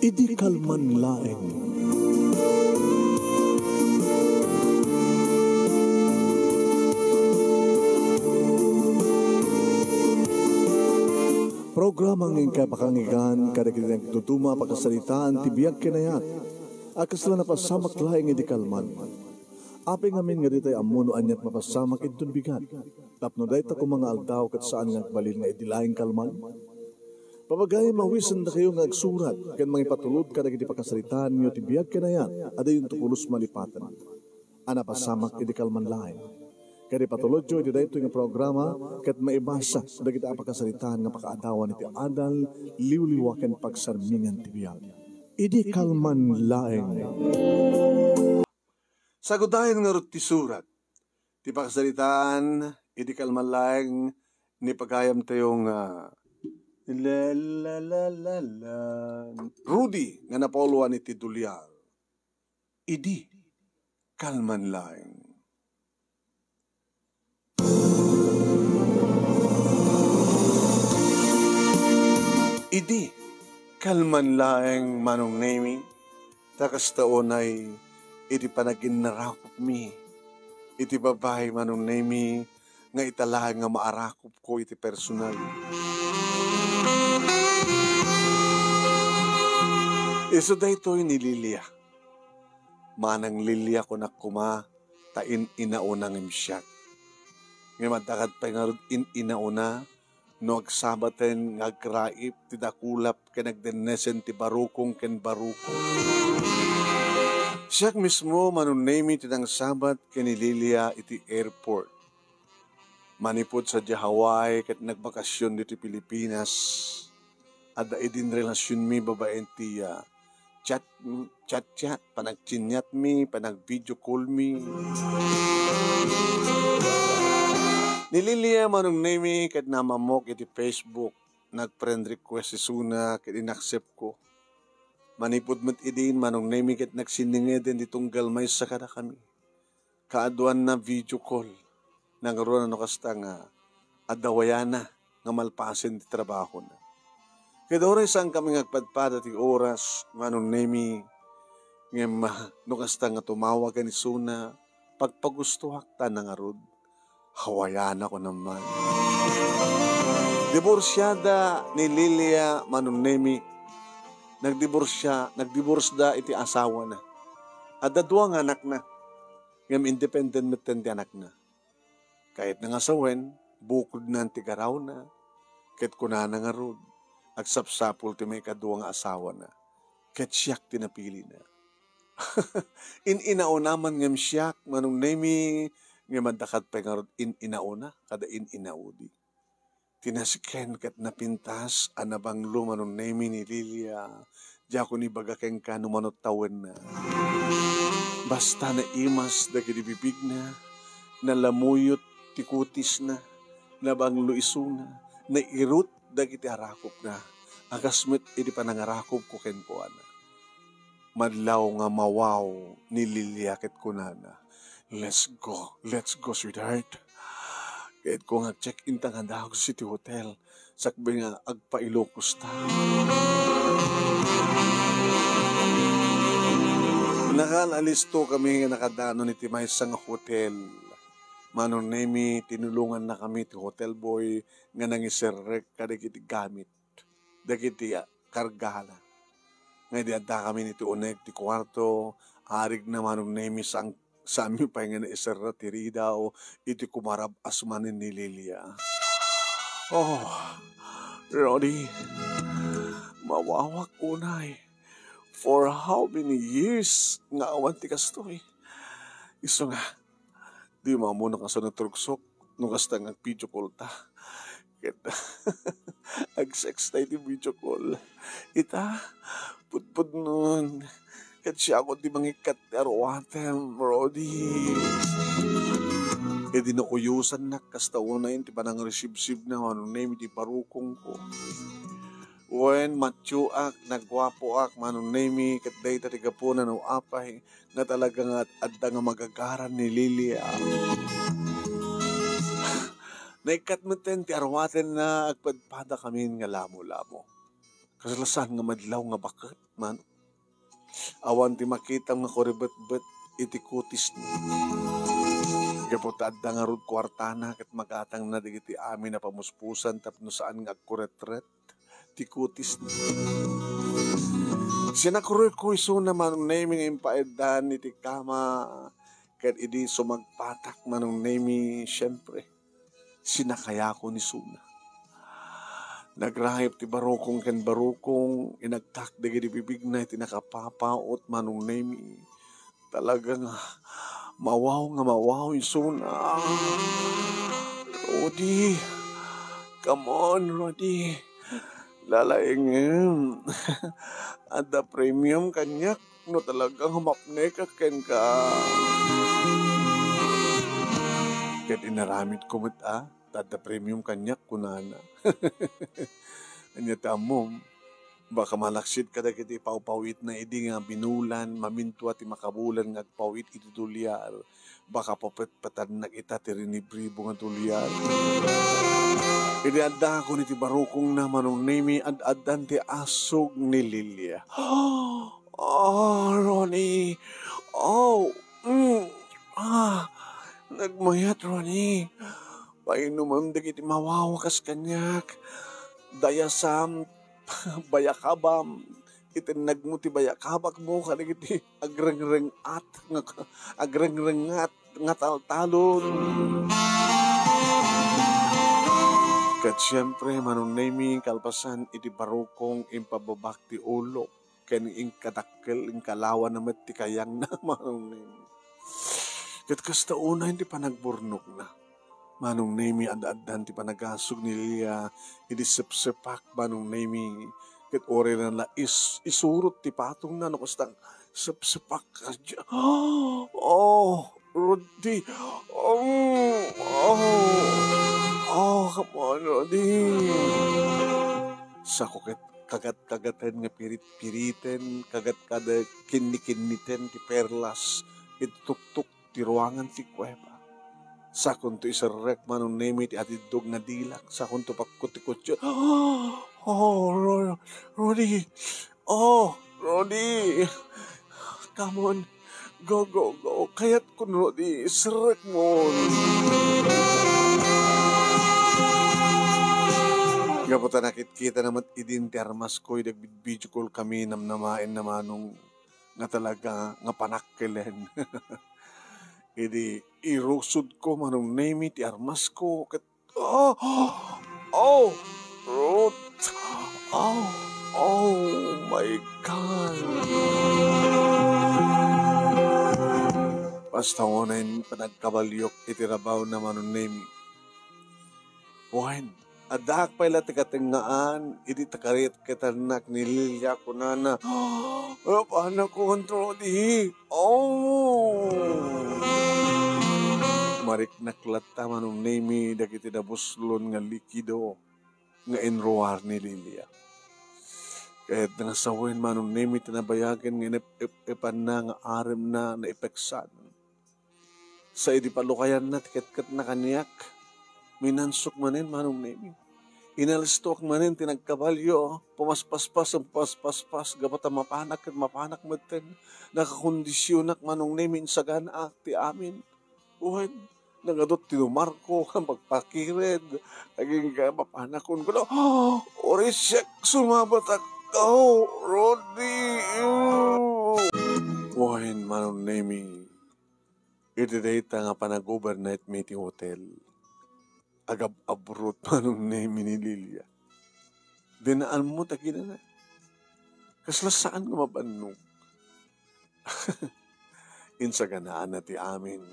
Idi kalman laeng. Programa ng kapakangigan kada kinang tutuma pagkasalitaan tibiyag kinayat. Akas lang napasamak laeng idi kalman. Api ngamin nga ditay amuno anyat mapasamak itun bigat. Tapno dayta ko mga aldaw kat saan nga balil nga idi laeng kalman. Papagay mawisan na kayo nga agsurat kan mga ipatulod kada kiti pagkasalitaan nyo tibiyag kinayat ada yung tukulos malipatan. Ana pasamak idi kalman laeng. Kaya patulod jo, iti dahito yung programa, kat maibasa, da kita apakasalitaan nga pakaadawan iti adal, liwliwakan pagsarmingan tibiyag. Idi kalman laeng. Sagudayan nga rot ti surat, ti pakasalitaan, idi kalman laeng, ni pagayam tayong Rudy, nga napoluan iti Dulyar. Idi kalman laeng. Idi, kalman laeng manong nemi, takas taon ay iti panagin narakop mi, iti babae manong nemi, nga italahan nga maarakop ko iti personal. Iso da ito'y nililya. Manang lilya ko na kuma, tain inaunang imsyak. Nga madakad pa nga inauna, no agsabaten nga agraip ti dakulap ken agdenesen ti barukong ken barukong. Siyak mismo manunemi ti nang sabat ken Lilia iti airport. Manipod sa Hawaii ket nagbakasyon dito Pilipinas. Ada idin relasyon mi babaen ti chat panagchinyat mi panag-video call mi. Nililia manong nemi kat namamok iti Facebook. Nag-friend request si Suna kat inaccept ko. Manipod mat idin manong nemi kat nagsiningedin ditong galmay sa kada kami. Kaaduan na video call. Nangaroon na kasta nga adawayana nga malpasin ti trabaho na. Kaya oras ang kami ngagpadpada ti oras manong nemi nga no kasta nga tumawag ni Suna pagpagustuhak ta nangarod. Hawayan ako naman. Diborsyada ni Lilia Manunemi. Nagdibors da iti asawa na. At dadwa nga anak na. Ngam independent meten ti anak na. Kahit nga asawen, bukod na ti garaw na. Kahit kunana nga rod. Agsapsapul ti may kadwa nga asawa na. Kahit siyak tinapili na. Inaonaman ngam siyak Manunemi nga madakat pa nga inauna, kada inaudi. Tinasiken kat napintas, anabang lumanong nemi ni Lilia, diya ko ni bagakeng ka numanot tawen na. Basta na imas da kinibibig na, nalamuyot tikutis na, nabang luisuna, na irut da kiti harakop na, agasmet iti panangarakop ko ken ko ana. Madlaw nga mawaw ni Lilia ket kunana. Let's go, sweetheart. Kahit ko nga check-in tanganda ako sa city hotel, sakbi nga agpailokos ta. Nakalisto kami nga nakadano ni Timay sa nga hotel. Manon nemi, tinulungan na kami ti hotel boy nga nangiserrek kadagiti gamit. Dagiti kargala. Nga diadda kami ni ti unek ti kwarto, arig na manon nemi sa amin pa nga na isara tirida o iti kumarab asmanin ni Lilia. Oh, Roddy, mawawak unay. For how many years nga awan ti kastoy? Iso nga, di mamuna ka sa natrugsok nung kasta nga video call ta. Kita, ag-sex tayo ti video call. Ita, putpud nun. Kat siya ako di mangikat arwatem, Roddy. E di nauyusan na kastawa na yun, di pa nang receive-sib na anong name, di parukong ko. When matyo ak, nagwapo ak, manong name, kat day tatiga po na no apay, na talaga nga adda nga magagaran ni Lilia. Naikat mo ten, ti arwaten na agpadpada kami nga lamo-lamo. Kasalasan nga madlaw nga bakat, man. Awan ti makita nga koribet-bet iti kutis ni. Gapotad nga rod kwartana kat magatang na digiti amin na pamuspusan tapno saan nga agkuret-ret ti kutis ni. Sinakuroy ko iso naman naming impaedan iti kama kat idi sumagpatak manong nami syempre sinakaya ko ni Suna. Nagrahip ti barukong ken barukong inagtak digiti bibig na iti nakapapaot manong nami talagang mawaw Suna. Rodi, come on Rodi. Lalaingin. At the premium kanyak no talagang humapne ka ken ka. Ket inaramid ko met at the premium kanyak kunana. Anya tamom baka malaksid ka dagiti pawpawit na idi nga binulan mamintua ti makabulan nga agpawit iti tulyar baka papet-patan nagita ti rinibribo nga tulyar. Idi adda ko ni ti barukong na manong nami ad-addan ti asog ni Lilia. Oh, Ronnie. Oh, nagmayat Ronnie. Painuman dagiti mawawakas kanyak. Dayasam bayakabam itinag mo ti bayakabak mo kanigiti agrengrengat nga taltalon. Kat siyempre manong nami kalpasan iti barukong impababak ti ulo ken ing kadakkel ing kalawan namet ti kayang na manong nami. Kat kasta una hindi pa nagburnok na. Manong nami ad-addan ti panagasog ni Lilia iti sepsepak manong nami ket ore na la isurot ti patong na no kastang sepsepak oh Rodi come on Rodi sa kuket kagat-kagatan nga pirit-piriten kagat-kada kinni-kinniten ti perlas itutuk ti ruangan ti kuweba. Sakon to isarek manong nemi ti atidog nga dilak. Sakon to pagkutikutyo. Oh, Rodi. Oh, Rodi. Come on. Go. Kayat kun Rodi. Isarek mo. Gaputa nakit-kita naman idin ti armas ko. Video call kami namnamain namanong nga talaga nga panakkilen. Idi irusod ko manong name ti armas ko ket Ruth. Oh my God. Pastangonan panagkabalyok iti rabaw na manong name. Wan, adak pala ti katingaan iti takarit ketanak ni Lilia kunana. Paano ko kontrol di? Marik naklata manong name dagiti dabuslon nga likido nga enroar ni Lilia. Kahit nangasawin manong name tinabayagan nga ipan na nga arem na naipeksan. Sa idipalukayan na tiket-ket na kaniyak, minansok manin manong name. Inalistok manin tinagkabalyo, pumaspaspas ang paspaspas, gapata mapanak at mapanak maten, nakakondisyonak manong name insagan akti amin. Uwan, nangadot tinumarko, magpakired, naging mapanakon ko na, orisek, sumabatak, Rodi, Uwan, manong name, itidata nga panag-overnight meeting hotel. Agab-abrot manong name ni Lilia. Dinaan mo tagina na. Kaslasaan nga mabanong. Insaganaan na ti amin.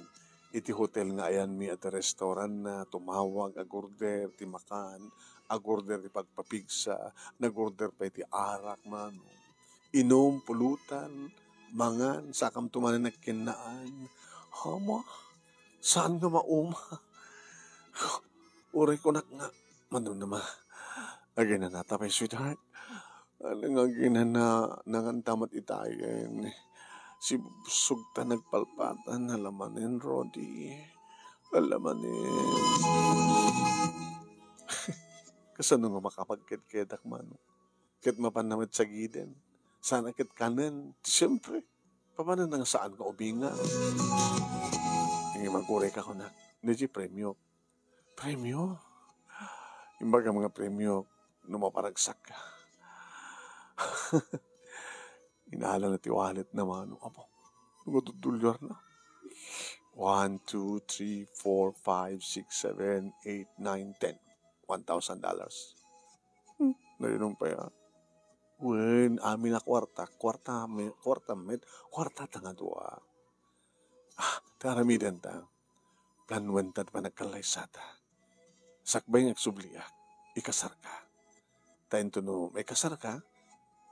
Iti hotel nga ayan mi at restaurant na tumawag agorder ti makan, agorder ti pagpapigsa, nagorder pa iti arak manong. Inom, pulutan, mangan, sakam tumanan nagkinaan. Hama, saan nga mauma? Uri ko nga, manon naman. Agin na natapay, sweetheart. Ano nga ginana, nangantamat itayin. Si Sugta nagpalpatan, alamanin, Rodi. Alamanin. Kasano nga makapagkit-kedak, mano? Kit mapanamit sa giden. Sana kit kanan. Siyempre, paano nang saan ka ubinga? Hindi magkuray ka ko na. Hindi premyo. Premyo? Imbaga mga premyo, numaparagsak ka. Inaala na tiwalit naman. Abo, nagatutulyar na. 1, 2, 3, 4, 5, 6, 7, 8, 9, 10. $1,000. Narinong pa yan. Wen, amin na kwarta tanga dua. Taramidan ta. Planwentad pa nagkalaysata. Sakbay ng agsubliak, ikasar ka. Tayo no, may kasar ka,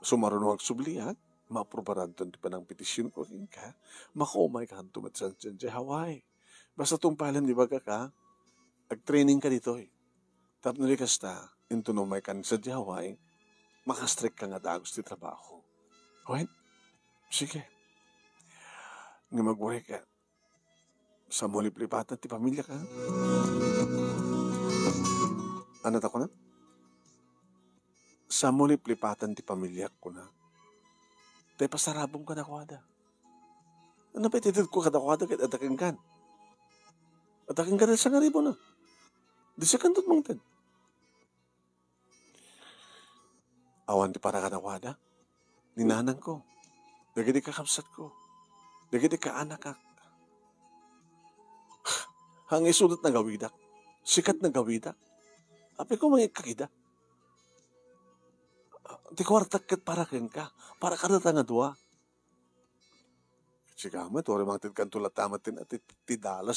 sumarunong agsubliak, maaprobaran to pa ng petisyon ko rin ka, makumay ka hantumat sa Hawaii. Basta tumpalan di ba ka, ag-training ka dito eh. Tapos nalikas ta, into no may kan sa Hawaii, makastrict ka nga dagos di trabaho. Wait, sige. Nga mag-worry ka. Sa mulip-lipatan ti pamilya ka. Ano ta ko na? Sa mulip-lipatan ti pamilya ko na. Tay pasarabong ka na kwada. Ano pa ititid ko kada kwada kahit ataking kan? Ataking kan sa ngaribo na. Di sa kantot mong ten. Awan ti para ka na kwada. Ninanang ko. Dagiti kakapsat ko. Dagiti ka anak ka. Hangay sulat na gawidak. Sikat na gawidak. Api ko mga kakida. Di kwartak kat para ken ka. Para ka na nga dua. Sigamat, ori mga tidkan tulat tamatin at $50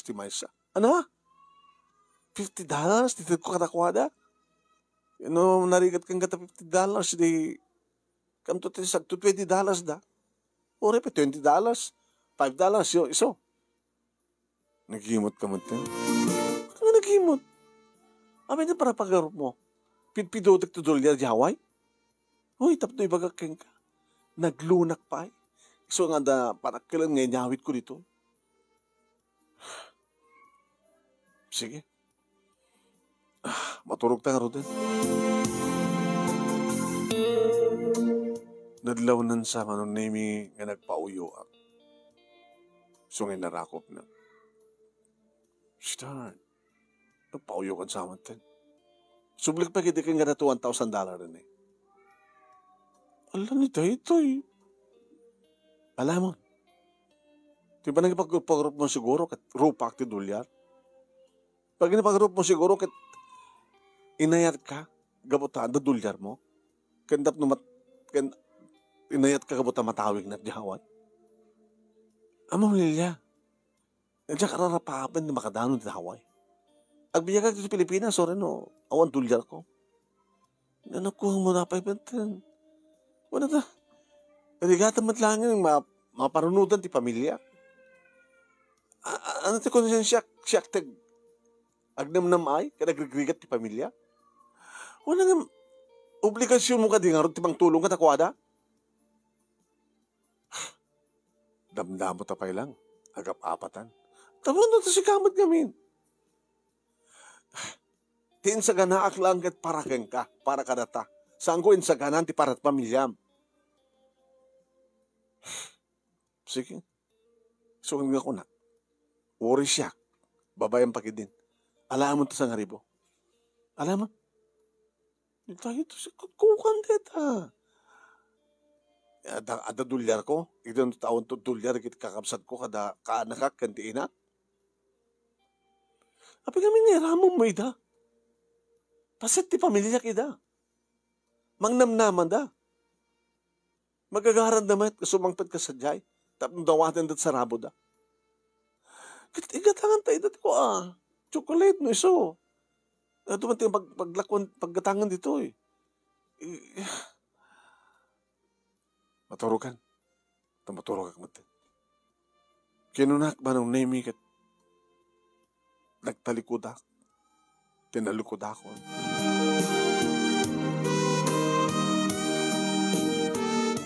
ti maysa. Ano? $50? Titid ko katakwada? Ano, narigat kang kata $50 di kam to tisag to $20 da. Ori pa $20. $5 yung iso. Naghimot ka mo din. Ano naghimot? Amin na para pag-arop mo. Pidotek to $1 di Hawaii? Uy, tapos na ibagakeng ka. Naglunak pa eh. So nga da, parakilan ngayon nyawit ko dito. Sige. Maturog ta nga ro din. Nadlawnan sa manonemi nga nagpauyo ak. So ngayon narakop na. Start. Nagpauyo kan sa aman. Sublik pa kita kang gana $1,000 rin eh. Alam ni ito eh. Alam mo. Di ba nagpag-group mo siguro kat rupak ti $1? Pag nagpag-group mo siguro kat inayat ka, gabutan da $1 mo. Kandap no inayat ka gabutan matawig na di Hawaii. Amo nilya. Nandiyan kararapapan na makadanon di Hawaii. Agbiya ka sa Pilipinas, sorry no, awan $1 ko. Nanakuha mo na pa ibantan. Wala ta. Rigata matlangan ng maparunudan ti pamilya. Ano ti kung siyak tag agnam ay, kadagrigat ti pamilya? Wala nga, obligasyon mo ka di nga ron, ti bang tulong ka takwada? Damdamo tapay lang, agap-apatan. Tama na ito si kamat gamin. Tin sa ganaak lang kat para keng ka, para kadata. Saan ko sa ganan ti parat pamilyam? Sige. So, nga ko na. Uri siya. Babayang pakidin. Alam mo ito sa ngaribo. Alam mo? Ito siya. Kukan deta. Ada $1 ko. Ito taon to $1 kit kakapsat ko kada kaanakak kantiina. Api kami ni ramong mo ida. Pasit ti pamilya kida. Mangnamnaman da. Magagaran naman at kasumangpad ka sa jay. Tapos dawatin dat sa rabo da. Igatangan tayo dati ko chocolate no iso. Dumating paggatangan dito eh. Maturugan. Maturog ka matin. Kinunak ba ng name kat nagtalikudak. Tinalukod ako.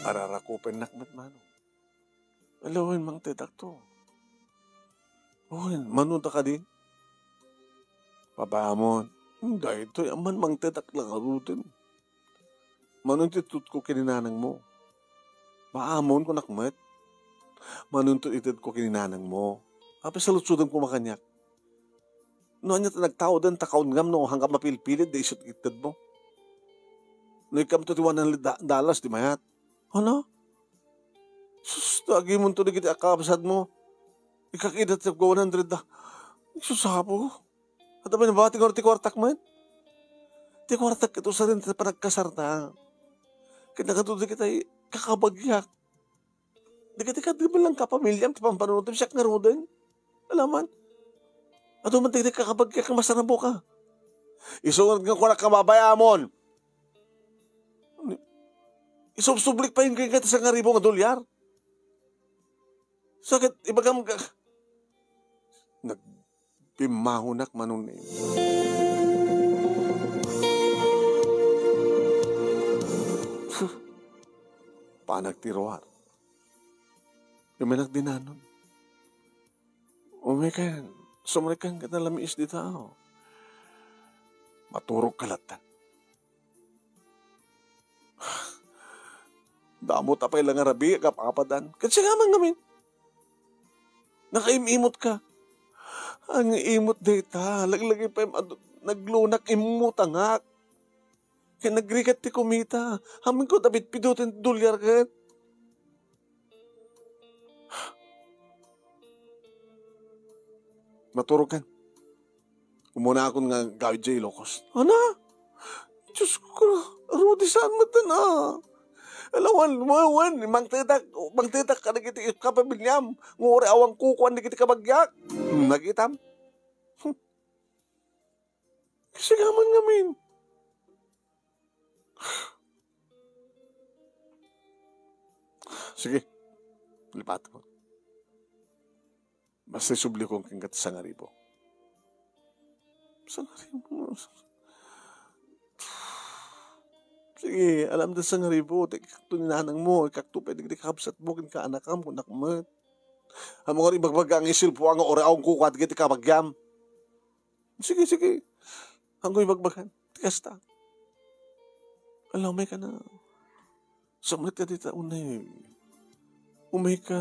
Ararakupin nakmat mano. Alawin mang tetak to. Manuta ka din. Papamon. Dahil ito, yaman mang tetak lang arutin. Manuntitut ko kininanang mo. Maamon ko nakmet. Manuntut itid ko kininanang mo. Ape salutsudan ko makanyak. No, anya nagtao din, takaon ngam no, hanggang mapilpilit, da isot itid mo. No, ikam to ti $100, di mayat. Ano? Sus, lagi mo to, di kita akabasad mo. Ikakidat sa $100. Isusapo. At abay nabati ko ti kwartak man. Ti kwartak ito sa rin panagkasarta. Kinakatuloy kita kakabagyak. Di ka di ba lang kapamilyam, ti pampanunotim siya nga roden. Alaman. At umantig di kakabagyak ang masarabo ka. Isunod nga ko na kababayamon. Isubsublik pa yung kaya sa nga ribo nga dolyar. Sakit, ibagam ka. Nagpimahunak manong na yun. Panagtiruar. Yung may nagdinanon. Umikan, sumarikan ka na lamiis di tao. Maturog kalatan. Damo tapay lang nga rabi, kapapadan. Kasi nga man ngamin. Nakaimimot ka. Ang imot data, laglagay pa yung naglunak imutangak. Kaya nagrikat ti kumita. Hamin ko tapit pidutin dolyar ka. Maturog kan. Umuna akong nga gawid dyan ilokos. Ano? Diyos ko, Rudy, saan mo ito na? Alawan, mangtitak ka na kita kapamilyam. Nguri awang kukuan na kita kabagyak. Nagitam. Kasi gaman ngamin. Sige, lipat ko. Basta subli kong kingkat sa ngaribo. Sa ngaribo. Sige, alam na sa ngaribo. Ikakto ni nanang mo. Ikakto pwede kakabsat mo. Kinkaanakam kung nakmat. Amo nga rin magbaga ang isil po ang oraawang kukwat kiti kabagyam. Sige. Hanggo'y magbagan. Tikas ta. Alam, may ka na. Samlit ka dita unay. Umay ka.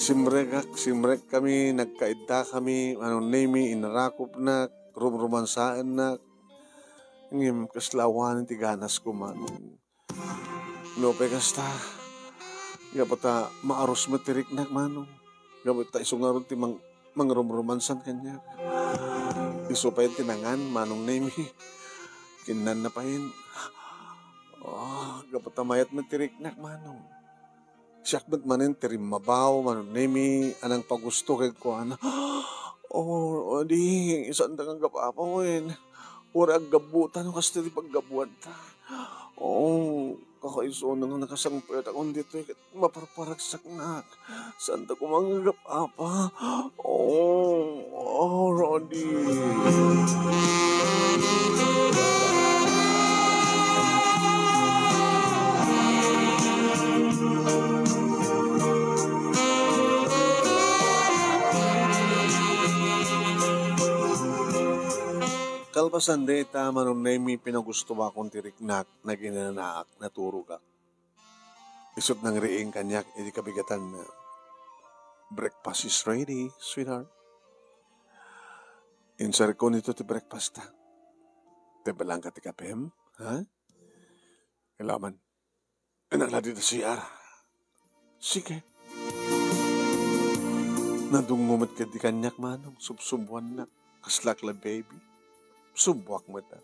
Simrek kami, nagkaida kami, name, inarakop na, rumrumansaan na, ngim, kaslawan, tiganas ko man. Lope kasta, gapata, maaros matirik na, manong. Gapata, isungaron ti mangrumrumansan kanya. Iso pa yung tinangan, manong name, kinan na pa yun. Gapata, mayat matirik na, manong. Siyakbat manin tirim mabaw, manunemi, anang pagusto kay ko, di, isang tangang kapapawin. Ura ang gabutan, kasi di paggabuan ta. Kakaiso na nga nakasangpert akong dito, maparparagsak na. Saan ta kumang kapapa? Roddy. Kalpasan data, manunemi pinagusto ba akong tiriknak na ginanaak na turugak. Isot ng riing kanyak, hindi kabigatan na breakfast is ready, sweetheart. Insar ko nito ti breakfast ta. Tebalang ka ti kapem, ha? Kailaman. Nagladi na siya. Sige. Nadungumot ka di kanyak manong, subsubuan na. Kaslakla baby. Subwak mo ta.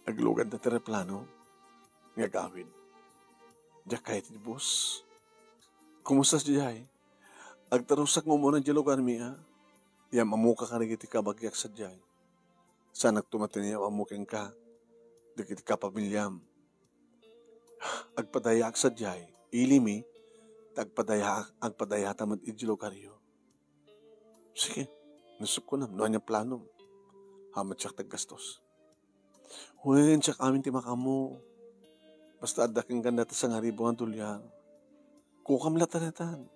Aglugan na tereplano. Nga gawin. Diya kahit ni boss. Kumusta siya eh? Agtarusak mo muna dyan lugar miya. Yan mamuka ka na kiti kabagyak sa diya. Sana tumatin niya mamuking ka. Di kiti kapamilyam. Agpadayak sa diya. Ilimi. Agpadaya tamad idyo lugar yo. Sige. Nasuk ko na, noon niya plano. Hamat siya taggastos. Huwin siya amin timakamu. Basta adaking ganda sa ngaribo ang tulya. Kukam latanatan.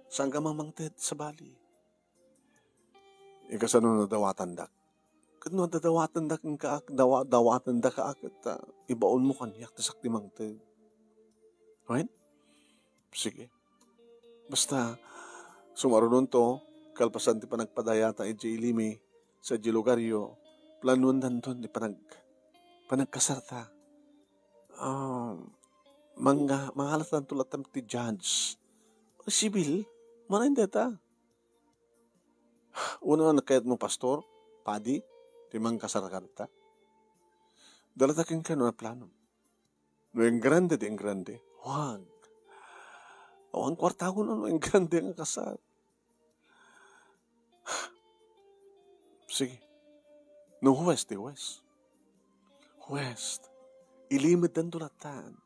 Saan ka mamangted sa bali? Ikasano na dawatan dak. Kano dadawatan dak ang kaak, dawatan dak kaak, at ibaon mo kanyak, tasak timang te. Right? Sige. Basta, sumarunong to, kalpasan ti panagpadayata iti ilimi sa di lugaryo, planuan danton di panagkasarta. Mangalat lang tulatam ti judge. Sibil, manayin deta. Una na nakayat mo pastor, padi, timang kasarakarta. Dalatakin ka no na plano. No yung grande di yung grande. Huwag. O ang kwarta ko no yung grande ang kasar. Sige. No west di west. West. Ilimid ang tulatan.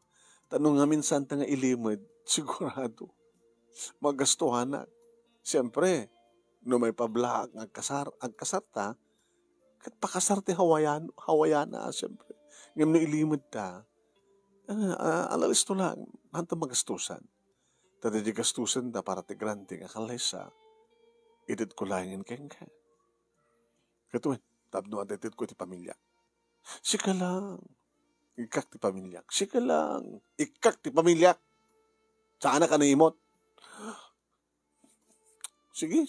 Tanong nga minsan nga ilimid, sigurado. Magastuhan na. Siyempre, no may pablaak ang kasarta, kat pakasarte hawayana, siyempre. Ngayon na ilimid ta, alalis to lang, hanta magastusan. Tadi di gastusan da para ti granting akalesa, idid ko langin kengka. Katuin, tabno adetid ko ti pamilya. Sika lang, ikak ti pamilya. Sika lang, ikak ti pamilya. Saan ka na imot? Sige.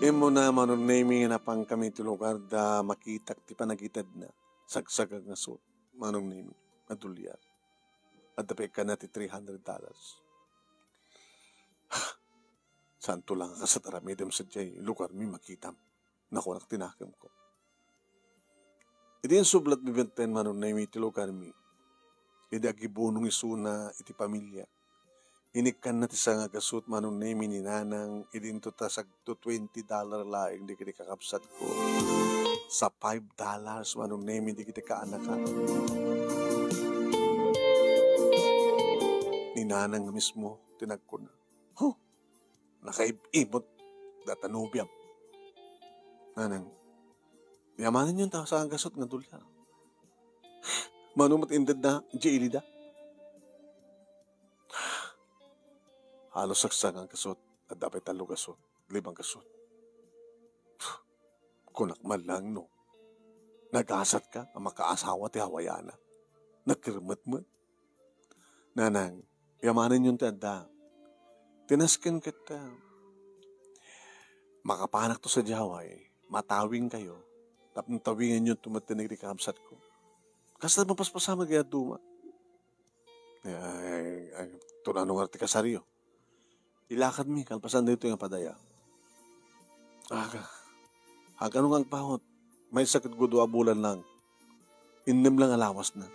Imo na manunay na pang kami ti lugar da makitak ti panagitad na sagsagag nga suot manunay adulyar. At dapay ka na ti $300. Santo lang ka sa taramidem sa jay lugar mi makitam. Naku nak tinakam ko. Iti yung sublat bibenten manunay mi ti lugar mi. Iti agibunong isuna iti pamilya. Inikan na ti sa nga gasut manunay mi ni nanang idinto ta sag to $20 laing di kiti kakapsat ko. Sa $5 manunay mi di kiti kaanaka. Ni nanang mismo tinagko na. Nakaibot datanubyam. Nanang, yamanin yung tao sa gasot nga dulya. Manumat indad na jailida. Halos saksang ang kasot at dapat talo kasot, 5 kasot. Kunak man lang no. Nag-asat ka, ang makaasawa ti hawayana. Nagkirmat-mat. Nanang, yamanin yung tanda. Tinaskin kita. Makapanak to sa Jaway, matawing kayo, tapos tawingan nyo tumatinig di kahamsat ko. Kasi mapaspasama kaya duma. Tunanong arti kasaryo. Ilakad mi, kalpasan dito yung padaya. Haganong ang pahot, may sakit ko 2 bulan lang. Inim lang alawas na.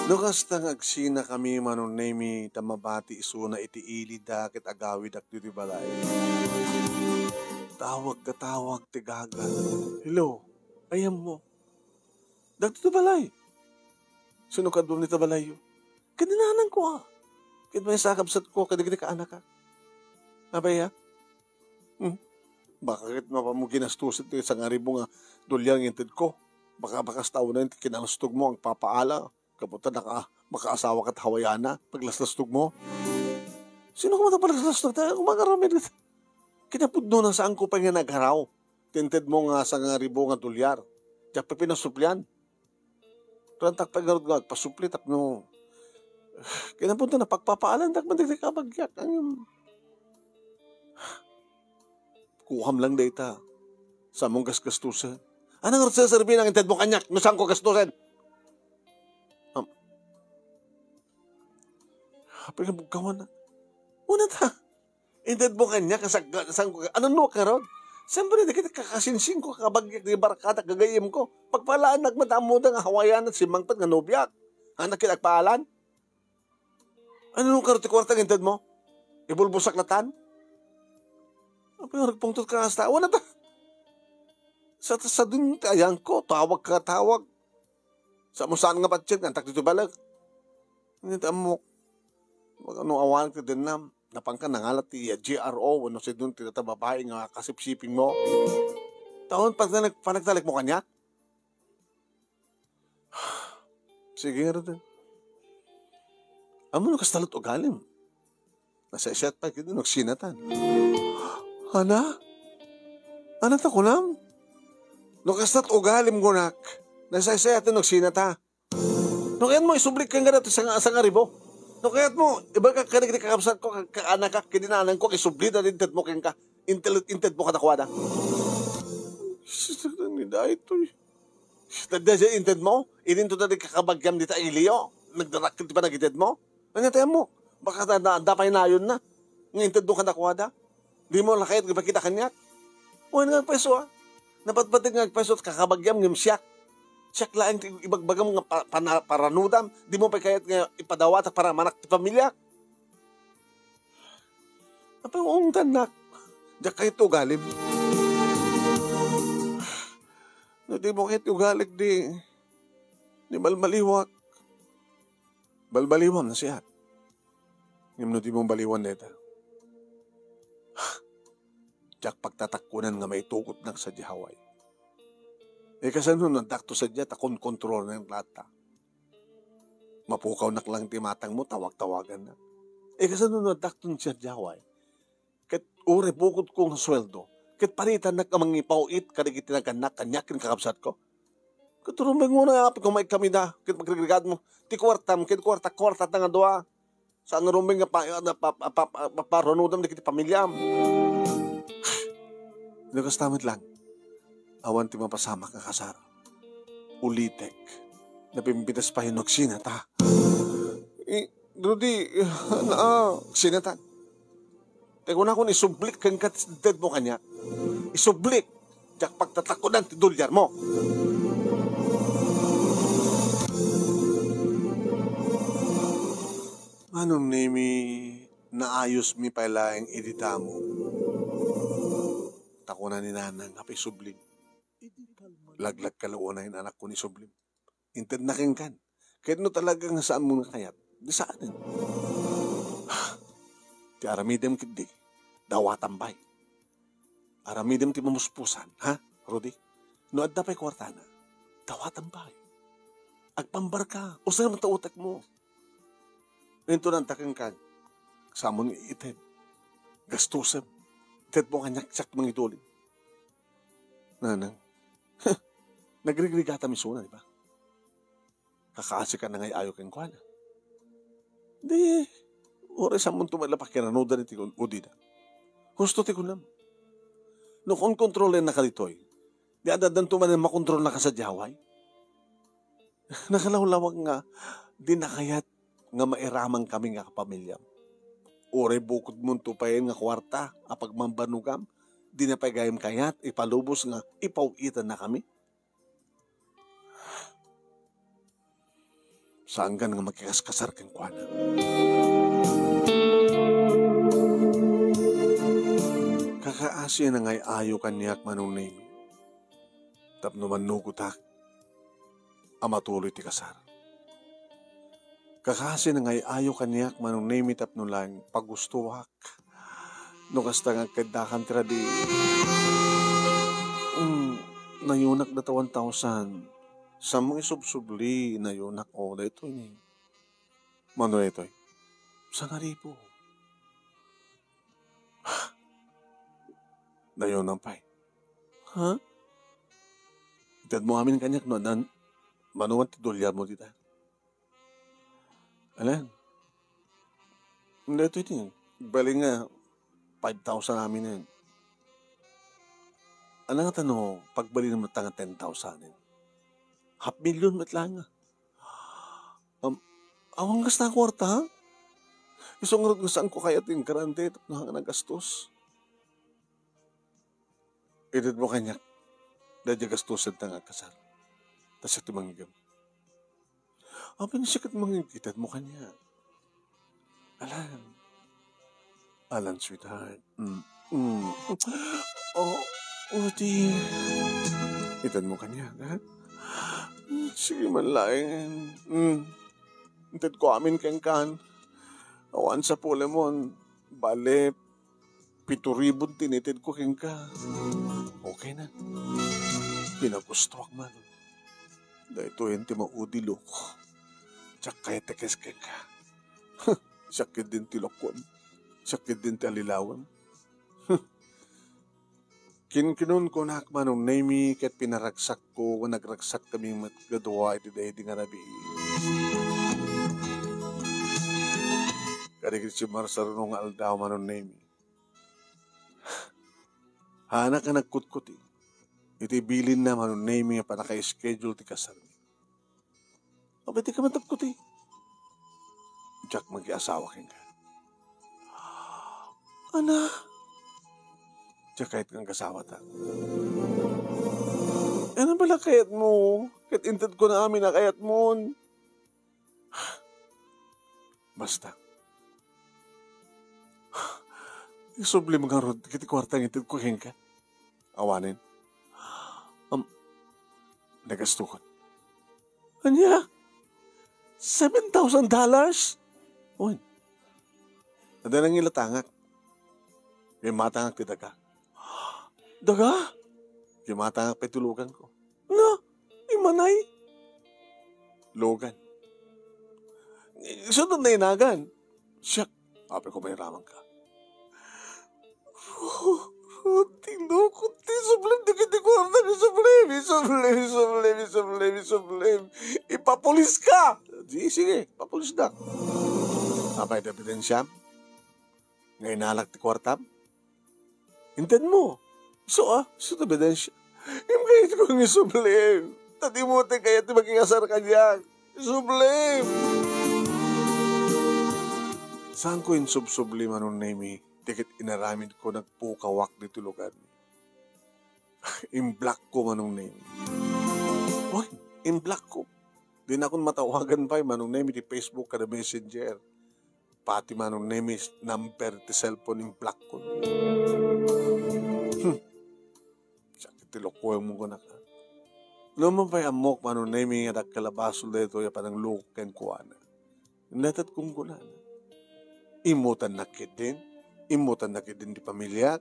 No kastang agsina kami manunay mi tamabati isuna iti ili dakit agawid ak diti balay. Tawag ti gagal. Hello, ayam mo. Dagto balay. Sinukad mo ni balay yo. Kadinanan ko Kid may sakabsat ko kadigdi ka anak ka. Abay Bakit mo ginastusin ti isang aribo nga dolyar ngintid ko. Baka taon na yung kinalustog mo ang papaala. Kaputa makaasawa ka't hawayana paglaslastog mo. Sino ko matapalaslastog tayo? Kumagaramid ka. Kinapudno na saan ko pa nga nagharaw. Tinted mo nga sa nga ribo nga dolyar. Diyak pa pinasuplian. Rantak pa garod pasupli tapno. Kinapunta na pagpapaalan tak mandigdig ka bagyak. Kuham lang data. Sa mong gasgastusan. Anong rasasabi ng inted mo kanyak? No saan ko gastusan? Pagkabugawan na. Una ta. Inted mo kanyak. Ano no ka ron? Siyempre, di kita kakasinsing ko, kakabagyak, di barakata, kagayim ko. Pagpalaan, nagmadamo na nga hawayan at simangpat nga nobyak. Anak kinagpaalan. Ano nung karti-kwartang inted mo? Ibulbusak na tan? Ano yung nagpungtot ka hasta? Wala ta. Sa dun tayang ko, tawag. Sa mo saan nga patsyag, nantak dito balag. Hindi mo, ano awan ka din na, napangka nangalat ti GRO, ano si dun titababae nga kasipsiping mo. Taon panagtalik mo kanya? Sige nga rin. Amo kastalot o galim. Nasa isyat pa kito nagsinatan. Ana? Ana ta ko nam? No kastat o galim ko nak. Nasa isyat nagsinata. No kayan mo isublik kang ganito sa nga ribo. No kaya't mo, iba ka kanigdi kakapsat ko, kaanak ka, kininanan ko, isubli na rin mo kang ka. Inted mo katakwada. Nida ito eh. Tanda siya inted mo? Ininto na rin kakabagyam dita iliyo. Nagdarakit pa nagited mo? Nangyatayan mo. Baka dapay na yun na. Ngayon inted mo katakwada. Di mo lakayat kita kanyak. Uwan nga peso ah. Napatpatig nga peso at kakabagyam ng siyak. Siyak lang ibagbagam nga paranudam. Di mo pa kayat nga ipadawat para manak ti pamilya. Apa yung tanak? Diyak kayo to galim. No, di mo kahit ugalig di balbaliwak. Balbaliwan na siya. Ngayon no di mo baliwan neta. Diyak pagtatakunan nga may tukot ng sa dihaway. Kasi nun, nagdakto sa diya, takon kontrol na yung lata. Mapukaw nak lang timatang mo, tawag-tawagan na. Kasi nun, nagdakto sa dihaway. Kat ure bukod kong sweldo. Kat paritan na kamang ipauit, kadagit tinaganak, kanyakin kakabsat ko. Katurumbang mo na, kung may kami na, kat magrigad mo, ti kwartam, kat kwarta na nga doa. Saan rumbang nga paronudam na kiti pamilyam. Nagkastamit lang. Awan ti mapasama ka kasar. Ulitek. Napimpitas pa yung sinata. Rudy, sinata. Teko na kung isublik kang katidad mo kanya. Isublik. Diyak pagtatakunan ti dolyar mo. Anong nimi naayos mi pala yung edita mo? Takunan ni nanang kapay subling. Laglag kaluunahin anak ko ni Sublim. Inted na kan. Kahit no talagang saan mo na kayat. Di saanin. Ti aramidem kidi. Dawatambay. Aramidem ti mamuspusan. Ha, Rudy? No adda pa'y kwartana. Dawatambay. Agpambar ka. O saan matautak mo? Ito nang takang kan. Samon ited. Gastusan. Ited mo kanyak-sak mga idulin. Nanang. Nagrigriga mi suna, di ba? Kakaasi ka na ngay ayaw kang kwa na. Di, ore sa mong tumalapak ka na no da niti o di na. Gusto ti ko nam. No kung kontrolin na ka ditoy, di adadan tuman na makontrol na ka sa diyaway. Nakalawlawag nga, di nakayat nga mairamang kami nga kapamilyam. Ore bukod mong tupayin nga kwarta, apag mambanugam, di na pagayam kayat, ipalubos nga, ipauitan na kami. Saan ka nga magkakaskasar kang kuwana? Kakaasi na ngay ayo kanyak manong name. Tapno man nugutak, amatuloy ti kasar. Kakaasi na ngay ayo kanyak manong name tapno lang pagustuwak. No kasta nga kadakan tradi. Nayunak na 1,000. Sa mga subsubli na yun ako na ito ni Mano ito sa ngaripo. Na yun ang pay. Ha? Itad mo amin kanyak no, manuwan ti dolyar mo dita. Alam? Hindi ito. Bali nga, 5,000 namin na yun. Ano nga tanong, pagbali naman tanga 10,000 yun. 500,000 matlang nga. Awang gas na kwarta, ha? Isang rod nga saan ko kaya ting karante at nagastos. Edad mo kanyak, dadya gastusan ta nga kasar. Tas ito manggigam. Pinasikat manggigitad mo kanya. Alan, sweetheart. Dear. Itad mo kanya, ha? Sige man laing. Itad ko amin kang kan. Awan sa pulemon. Balip. 7,000 tinitid ko king ka. Okay na. Pinagusto man. Dahil ito yung timaudilo ko. Tsak kaya tekes king ka. Sakit din tilokon. Sakit din talilawan. Kinkinon ko na akmanong naimi kat pinaragsak ko, nagragsak kaming matgadwa iti dahi di nga nabi. Kadikit si Marsarunong aldaw manong naimi. Hana ka nagkutkuti. Iti bilin na manong naimi nga pa naka-schedule ti kasal. Abay di ka matagkuti. Jack mag-iasawa king ka. Ana? Diya kahit kang kasawa ta. Ano pala kayat mo? Kahit intad ko na amin na kayat mo. Basta. Isubli mga rod. Kiti kwartang intad ko king ka. Awanin. Nagastukot. Anya? $7,000? Uy. Nada nang ilatangak. May matangak ti daga. Daga? May matangak pa tulugan ko. Na, imanay. Logan. Sunod na inagan. Siyak. Ape ko may ramang ka. Tinukot ti sublim. Dikiti ko ang sublim. Ipapulis ka. Sige, papulis na. Apay ebidensya. Ngayon nalak ti kwartam. Hintan mo. So na ebidensya. Yung kahit kong isublim. Tatimutin kaya ti magkikasar kanya. Isublim. Saan ko yung subsublim anong naimi? Tikit inaramid ko nagpukawak di tulugan. Imblock ko manong naimi. Uy, imblock ko. Di na akong matawagan pa manong naimi di Facebook kada messenger. Pati manong naimi number ti cellphone imblock ko. Sakit tiloko mo ko na ka. Naman pa'y amok manong naimi nga nagkalabasol na ito ya panang luken ko ana. Natat kong gulan. Imutan nakit din. Imutan nakit din di pamilya.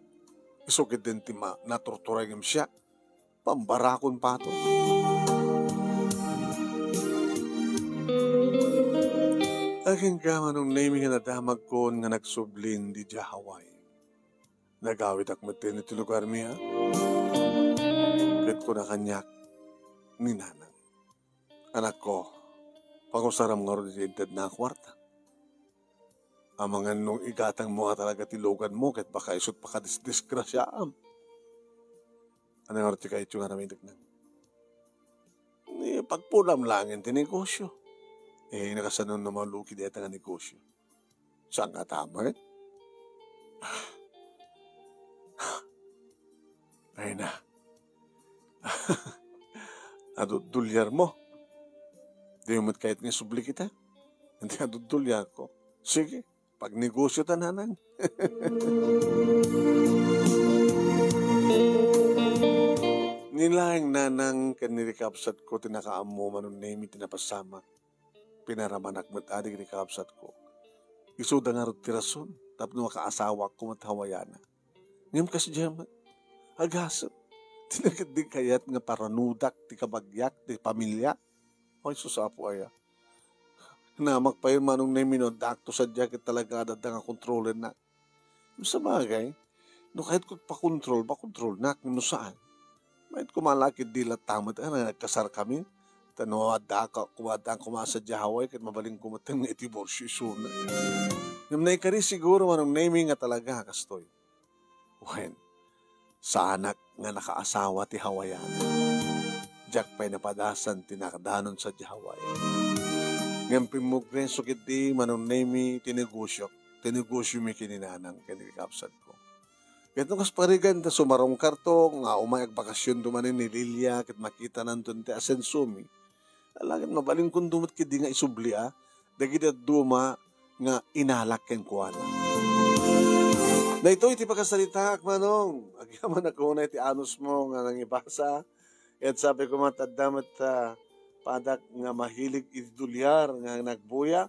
Isukit din ti naturturagim siya. Pambarakon pa ito. Aking kama nung naiming nga nadamag ko nga nagsublin di dya Hawaii. Nagawit akmatin iti lugar miya. Kit ko na kanyak ni nanang. Anak ko, pangusaram nga rin di na kwarta. Amangan nung igatang mo nga talaga tilugan mo kahit baka isot pa kadisgrasyaam. Ano nga rin kayo nga namin tignan? Pagpulam langin tinegosyo. Nakasanon na maluki dito nga negosyo. Saan nga tama eh? Ay na. Adudulyar mo. Di mo kahit nga subli kita. Hindi adudulyar ko. Sige. Pag negosyo tananan. Nilaing nanang kanirikapsat ko tinakaamo manon name tinapasama. Pinaramanak mat adik nikapsat ko. Isuda nga rin tirason. Tapos makaasawa ko matawayana. Ngayon kasi dyan agasap. Tinagad din kayat nga paranudak ti kabagyak ti pamilya. Ay susapo aya. Namak pa yun manong name dakto sa jacket talaga dadang nga kontroler na. Sa bagay, no kahit ko pa-control na kung saan. Kahit kumalakid dila tamat, nagkasar kami. Tano adaka, kumadang kumasa Haway, kahit mabaling kumatang nga itiborsyo isuna. Ngam na ikari siguro manong naming nga talaga kastoy. When, sa anak nga nakaasawa ti Hawayan. Jack pa'y napadasan tinakadanon sa Haway. Ngam pimugreso kiti manong nami tinegosyo mi kininanang kinikapsad ko. Ito kas parigan ta sumarong karto nga umayag bakasyon dumanin ni Lilia ket makita nandun ti asensumi. Alagan mabaling kung dumat kidi nga isubli dagiti duma nga inalak ken kuana. Na ito iti pagkasalita manong agyaman ako na iti anus mo nga nangibasa ket sabi ko matadamat padak nga mahilig idulyar nga nagbuya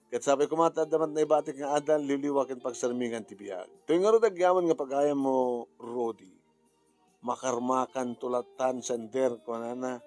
Kat sabi ko matadamat na ibatik nga adan, liliwakin pagsarmingan tibiyag. Tuwing nga dagyaman nga pagaya mo, Rodi, makarmakan tulatan sander ko na